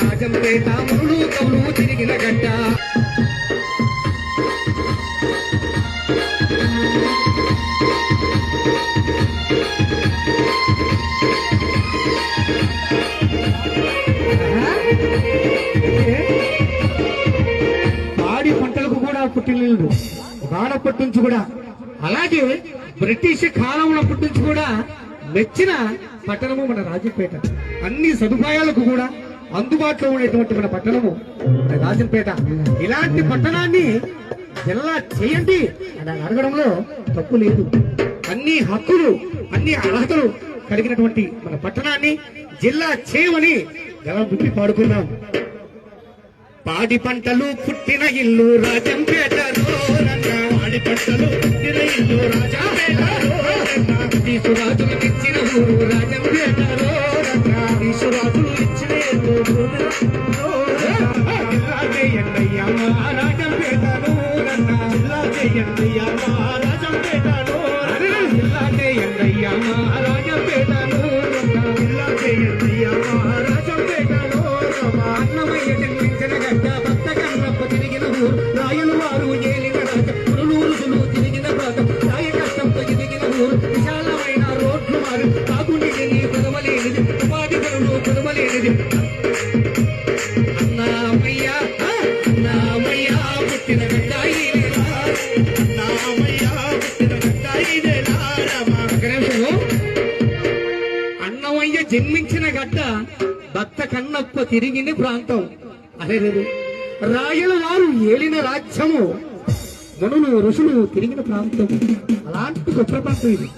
రాజంపేట ముళ్ళు కవులు తిరిగిన గడ్డ పాడి పంటలకు కూడా పుట్టినీళ్ళు వాడప్పటి నుంచి కూడా, అలాగే బ్రిటిష్ కాలంలోప్పటి నుంచి కూడా మెచ్చిన పట్టణము మన రాజంపేట. అన్ని సదుపాయాలకు కూడా అందుబాటులో ఉండేటువంటి మన పట్టణము రాజంపేట. ఇలాంటి పట్టణాన్ని జిల్లా చేయండి అని అడగడంలో తప్పు లేదు. అన్ని హక్కులు, అన్ని అర్హతలు కలిగినటువంటి మన పట్టణాన్ని జిల్లా చేయమని గలం విప్పి పాడుకున్నాం. పాడి పంటలు పుట్టిన ఇల్లు రాజంపేటలో, పాడి పంటలు పుట్టిన ఇల్లు రాజంపేటలో, తీసురాజులు ఇచ్చిన ఊరు రాజంపేటలో, తీసురాజులు ఇచ్చిన జిల్లా చేయండి రాజంపేటలో, జిల్లా చేయండి రాజంపేటలో, జిల్లా చేయండి రాజంపేటలో, జిల్లా చేయండి రాజంపేటలో. అన్నమయ్య జన్మించిన గడ్డ, భక్త కన్నప్ప తిరిగిన ఊరు, రాయలు వారు ఏలిన రాజ, పురులూరుసులు తిరిగిన ప్రాంతం, రాయ కష్టంతో తిరిగిన ఊరు, విశాలమైన రోడ్లు మారు, తాగునీటిని కొదవలేనిది, ఉపాధి పనులు కొదవలేనిది. అన్నామయ్య అన్నామయ్య పుట్టిన గడ్డ ఇదేలా, అన్నామయ్య పుట్టిన గడ్డ ఇదేలా. అన్నమయ్య జన్మించిన గడ్డ, భక్త కన్నప్ప తిరిగిన ప్రాంతం. అదే రాయల వారు ఏలిన రాజ్యము, మనులు ఋషులు తిరిగిన ప్రాంతం. అలాంటి గొప్ప ప్రాంతం ఇది.